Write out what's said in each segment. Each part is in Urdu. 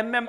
MM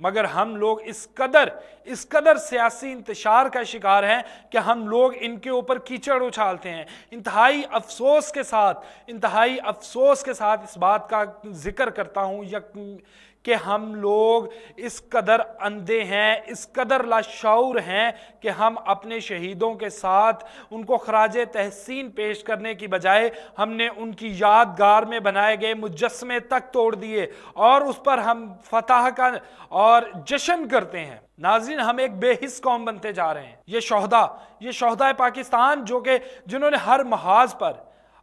مگر ہم لوگ اس قدر سیاسی انتشار کا شکار ہیں کہ ہم لوگ ان کے اوپر کیچڑ اچھالتے ہیں۔ انتہائی افسوس کے ساتھ اس بات کا ذکر کرتا ہوں کہ ہم لوگ اس قدر اندھے ہیں، اس قدر لاشعور ہیں کہ ہم اپنے شہیدوں کے ساتھ ان کو خراج تحسین پیش کرنے کی بجائے ہم نے ان کی یادگار میں بنائے گئے مجسمے تک توڑ دیے اور اس پر ہم فتح کا اور جشن کرتے ہیں۔ ناظرین، ہم ایک بے حس قوم بنتے جا رہے ہیں۔ یہ شہداء پاکستان جنہوں نے ہر محاذ پر،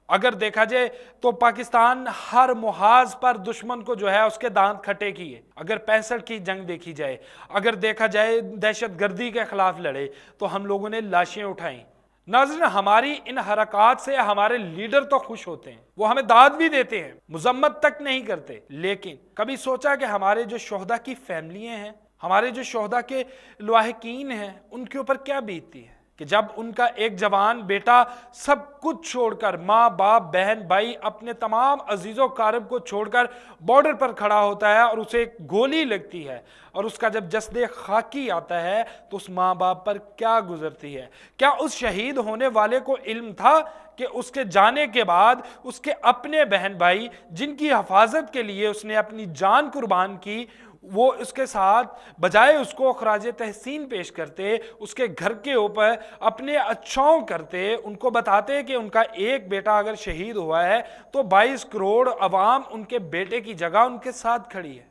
اگر دیکھا جائے تو پاکستان ہر محاذ پر دشمن کو جو ہے اس کے دانت کھٹے کیے۔ اگر 65 کی جنگ دیکھی جائے، اگر دیکھا جائے دہشت گردی کے خلاف لڑے، تو ہم لوگوں نے لاشیں اٹھائیں۔ ناظرین، ہماری ان حرکات سے ہمارے لیڈر تو خوش ہوتے ہیں، وہ ہمیں داد بھی دیتے ہیں، مذمت تک نہیں کرتے، لیکن کبھی سوچا کہ ہمارے جو شہداء کی فیملیاں ہیں، ہمارے جو شہداء کے لواحقین ہیں، ان کے اوپر کیا بیتتی ہے کہ جب ان کا ایک جوان بیٹا سب کچھ چھوڑ کر، ماں باپ بہن بھائی اپنے تمام عزیز و اقارب کو چھوڑ کر بارڈر پر کھڑا ہوتا ہے اور اسے ایک گولی لگتی ہے، اور اس کا جب جسد خاکی آتا ہے تو اس ماں باپ پر کیا گزرتی ہے؟ کیا اس شہید ہونے والے کو علم تھا کہ اس کے جانے کے بعد اس کے اپنے بہن بھائی جن کی حفاظت کے لیے اس نے اپنی جان قربان کی، وہ اس کے ساتھ بجائے اس کو خراج تحسین پیش کرتے، اس کے گھر کے اوپر اپنے اچھاؤں کرتے، ان کو بتاتے کہ ان کا ایک بیٹا اگر شہید ہوا ہے تو 22 کروڑ عوام ان کے بیٹے کی جگہ ان کے ساتھ کھڑی ہے؟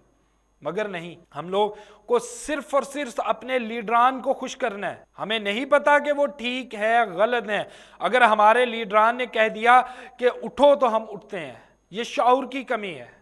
مگر نہیں، ہم لوگ کو صرف اور صرف اپنے لیڈران کو خوش کرنا ہے۔ ہمیں نہیں پتا کہ وہ ٹھیک ہے غلط ہے۔ اگر ہمارے لیڈران نے کہہ دیا کہ اٹھو تو ہم اٹھتے ہیں۔ یہ شعور کی کمی ہے،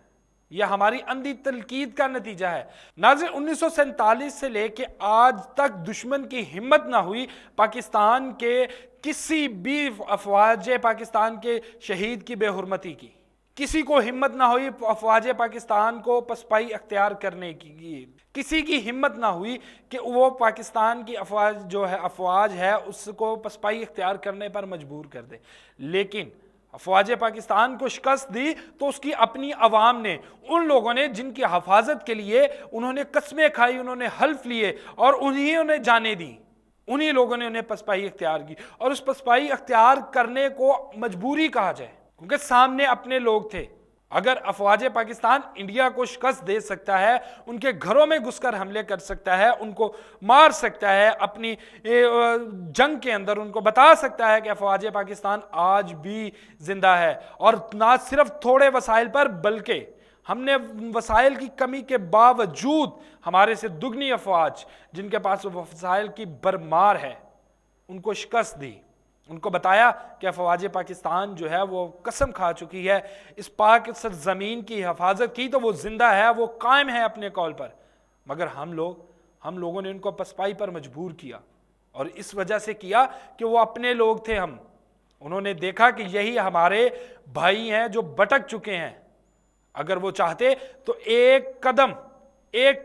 یہ ہماری اندھی تلقید کا نتیجہ ہے۔ ناظرین، 1947 سے لے کے آج تک دشمن کی ہمت نہ ہوئی پاکستان کے کسی بھی افواج پاکستان کے شہید کی بے حرمتی کی۔ کسی کو ہمت نہ ہوئی افواج پاکستان کو پسپائی اختیار کرنے کی، کسی کی ہمت نہ ہوئی کہ وہ پاکستان کی افواج ہے اس کو پسپائی اختیار کرنے پر مجبور کر دے۔ لیکن افواج پاکستان کو شکست دی تو اس کی اپنی عوام نے، ان لوگوں نے جن کی حفاظت کے لیے انہوں نے قسمیں کھائی، انہوں نے حلف لیے اور انہیں جانیں دی، انہی لوگوں نے انہیں پسپائی اختیار کی۔ اور اس پسپائی اختیار کرنے کو مجبوری کہا جائے، کیونکہ سامنے اپنے لوگ تھے۔ اگر افواج پاکستان انڈیا کو شکست دے سکتا ہے، ان کے گھروں میں گھس کر حملے کر سکتا ہے، ان کو مار سکتا ہے، اپنی جنگ کے اندر ان کو بتا سکتا ہے کہ افواج پاکستان آج بھی زندہ ہے، اور نہ صرف تھوڑے وسائل پر بلکہ ہم نے وسائل کی کمی کے باوجود ہمارے سے دگنی افواج جن کے پاس وسائل کی برمار ہے ان کو شکست دی، ان کو بتایا کہ افواج پاکستان جو ہے وہ قسم کھا چکی ہے، اس پاک سرزمین کی حفاظت کی تو وہ زندہ ہے، وہ قائم ہے اپنے قول پر۔ مگر ہم لوگوں نے ان کو پسپائی پر مجبور کیا، اور اس وجہ سے کیا کہ وہ اپنے لوگ تھے۔ انہوں نے دیکھا کہ یہی ہمارے بھائی ہیں جو بھٹک چکے ہیں، اگر وہ چاہتے تو ایک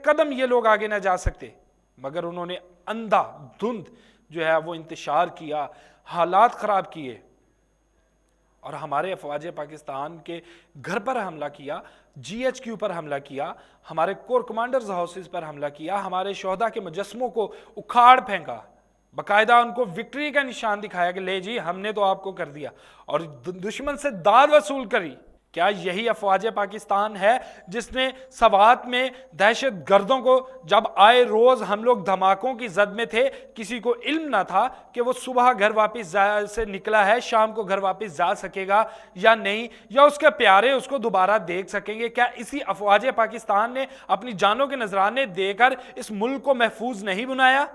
قدم یہ لوگ آگے نہ جا سکتے، مگر انہوں نے اندھا دھند جو ہے وہ انتشار کیا، حالات خراب کیے، اور ہمارے افواج پاکستان کے گھر پر حملہ کیا، جی ایچ کیو پر حملہ کیا، ہمارے کور کمانڈرز ہاؤسز پر حملہ کیا، ہمارے شہداء کے مجسموں کو اکھاڑ پھینکا، باقاعدہ ان کو وکٹری کا نشان دکھایا کہ لے جی ہم نے تو آپ کو کر دیا، اور دشمن سے داد وصول کری۔ کیا یہی افواج پاکستان ہے جس نے سوات میں دہشت گردوں کو جب آئے روز ہم لوگ دھماکوں کی زد میں تھے، کسی کو علم نہ تھا کہ وہ صبح گھر واپس سے نکلا ہے، شام کو گھر واپس جا سکے گا یا نہیں، یا اس کے پیارے اس کو دوبارہ دیکھ سکیں گے؟ کیا اسی افواج پاکستان نے اپنی جانوں کے نذرانے دے کر اس ملک کو محفوظ نہیں بنایا؟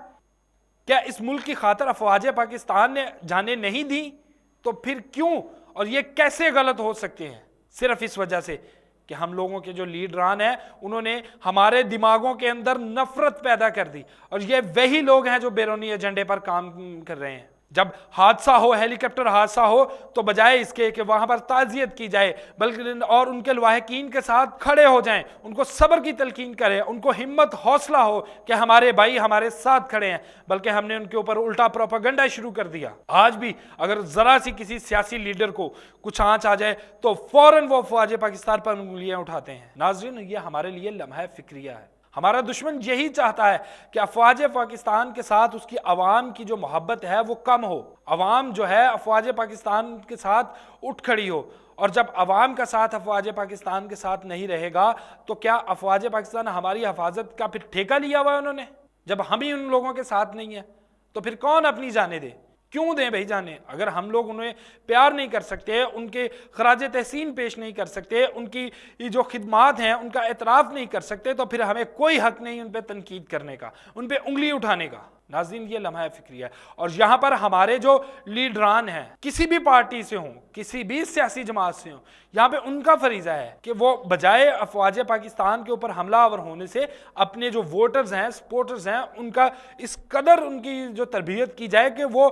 کیا اس ملک کی خاطر افواج پاکستان نے جانیں نہیں دی؟ تو پھر کیوں اور یہ کیسے غلط ہو سکتے ہیں؟ صرف اس وجہ سے کہ ہم لوگوں کے جو لیڈران ہیں انہوں نے ہمارے دماغوں کے اندر نفرت پیدا کر دی، اور یہ وہی لوگ ہیں جو بیرونی ایجنڈے پر کام کر رہے ہیں۔ جب حادثہ ہو، ہیلی کاپٹر حادثہ ہو، تو بجائے اس کے کہ وہاں پر تعزیت کی جائے بلکہ اور ان کے لواحقین کے ساتھ کھڑے ہو جائیں، ان کو صبر کی تلقین کریں، ان کو ہمت حوصلہ ہو کہ ہمارے بھائی ہمارے ساتھ کھڑے ہیں، بلکہ ہم نے ان کے اوپر الٹا پروپیگنڈا شروع کر دیا۔ آج بھی اگر ذرا سی کسی سیاسی لیڈر کو کچھ آنچ آ جائے تو فوراً وہ افواج پاکستان پر انگلیاں اٹھاتے ہیں۔ ناظرین، یہ ہمارے لیے لمحہ فکریہ ہے۔ ہمارا دشمن یہی چاہتا ہے کہ افواج پاکستان کے ساتھ اس کی عوام کی جو محبت ہے وہ کم ہو، عوام جو ہے افواج پاکستان کے ساتھ اٹھ کھڑی ہو، اور جب عوام کا ساتھ افواج پاکستان کے ساتھ نہیں رہے گا تو کیا افواج پاکستان ہماری حفاظت کا پھر ٹھیکہ لیا ہوا ہے انہوں نے؟ جب ہم ہی ان لوگوں کے ساتھ نہیں ہیں تو پھر کون اپنی جانیں دے؟ کیوں دیں بھائی جانیں؟ اگر ہم لوگ انہیں پیار نہیں کر سکتے، ان کے خراج تحسین پیش نہیں کر سکتے، ان کی جو خدمات ہیں ان کا اعتراف نہیں کر سکتے، تو پھر ہمیں کوئی حق نہیں ان پہ تنقید کرنے کا، ان پہ انگلی اٹھانے کا۔ ناظرین، یہ لمحہ فکری ہے، اور یہاں پر ہمارے جو لیڈران ہیں کسی بھی پارٹی سے ہوں، کسی بھی سیاسی جماعت سے ہوں، یہاں پہ ان کا فریضہ ہے کہ وہ بجائے افواج پاکستان کے اوپر حملہ آور ہونے سے اپنے جو ووٹرز ہیں، سپورٹرز ہیں، ان کا اس قدر ان کی جو تربیت کی جائے کہ وہ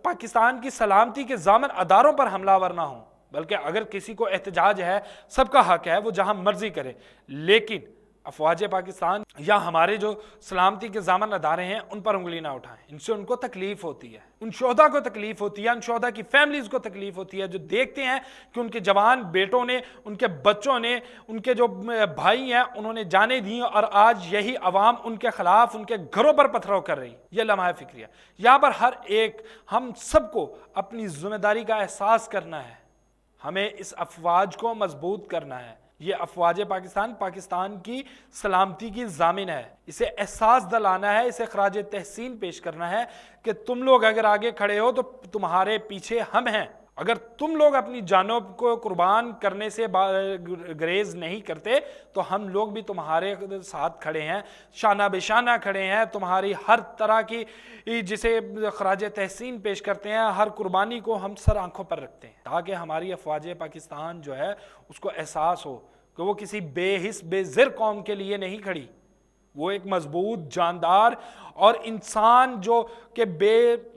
پاکستان کی سلامتی کے ضامن اداروں پر حملہ آور نہ ہوں، بلکہ اگر کسی کو احتجاج ہے، سب کا حق ہے وہ جہاں مرضی کرے، لیکن افواج پاکستان یا ہمارے جو سلامتی کے ضامن ادارے ہیں ان پر انگلی نہ اٹھائیں۔ ان سے ان کو تکلیف ہوتی ہے، ان شہداء کو تکلیف ہوتی ہے، ان شہداء کی فیملیز کو تکلیف ہوتی ہے، جو دیکھتے ہیں کہ ان کے جوان بیٹوں نے، ان کے بچوں نے، ان کے جو بھائی ہیں انہوں نے جانیں دیں، اور آج یہی عوام ان کے خلاف ان کے گھروں پر پتھراؤ کر رہی۔ یہ لمحہ فکری ہے، یہاں پر ہر ایک ہم سب کو اپنی ذمہ داری کا احساس کرنا ہے، ہمیں اس افواج کو مضبوط کرنا ہے۔ یہ افواج پاکستان کی سلامتی کی ضامن ہے، اسے احساس دلانا ہے، اسے خراج تحسین پیش کرنا ہے کہ تم لوگ اگر آگے کھڑے ہو تو تمہارے پیچھے ہم ہیں۔ اگر تم لوگ اپنی جانوں کو قربان کرنے سے گریز نہیں کرتے تو ہم لوگ بھی تمہارے ساتھ کھڑے ہیں، شانہ بے شانہ کھڑے ہیں، تمہاری ہر طرح کی جسے خراج تحسین پیش کرتے ہیں، ہر قربانی کو ہم سر آنکھوں پر رکھتے ہیں، تاکہ ہماری افواج پاکستان جو ہے اس کو احساس ہو کہ وہ کسی بے حس بے زر قوم کے لیے نہیں کھڑی، وہ ایک مضبوط، جاندار اور انسان جو کہ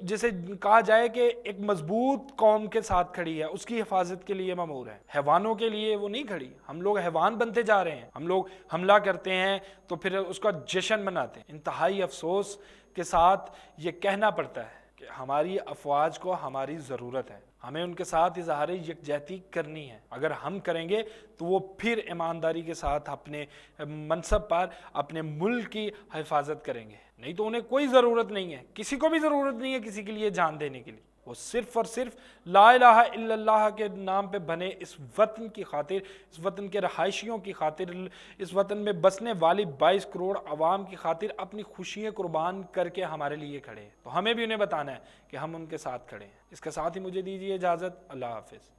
جسے کہا جائے کہ ایک مضبوط قوم کے ساتھ کھڑی ہے، اس کی حفاظت کے لیے مامور ہے، حیوانوں کے لیے وہ نہیں کھڑی۔ ہم لوگ حیوان بنتے جا رہے ہیں، ہم لوگ حملہ کرتے ہیں تو پھر اس کا جشن مناتے ہیں۔ انتہائی افسوس کے ساتھ یہ کہنا پڑتا ہے کہ ہماری افواج کو ہماری ضرورت ہے، ہمیں ان کے ساتھ اظہار یکجہتی کرنی ہے۔ اگر ہم کریں گے تو وہ پھر ایمانداری کے ساتھ اپنے منصب پر اپنے ملک کی حفاظت کریں گے، نہیں تو انہیں کوئی ضرورت نہیں ہے، کسی کو بھی ضرورت نہیں ہے کسی کے لیے جان دینے کے لیے۔ وہ صرف اور صرف لا الہ الا اللہ کے نام پہ بنے اس وطن کی خاطر، اس وطن کے رہائشیوں کی خاطر، اس وطن میں بسنے والی 22 کروڑ عوام کی خاطر اپنی خوشیاں قربان کر کے ہمارے لیے کھڑے ہیں، تو ہمیں بھی انہیں بتانا ہے کہ ہم ان کے ساتھ کھڑے ہیں۔ اس کے ساتھ ہی مجھے دیجیے اجازت، اللہ حافظ۔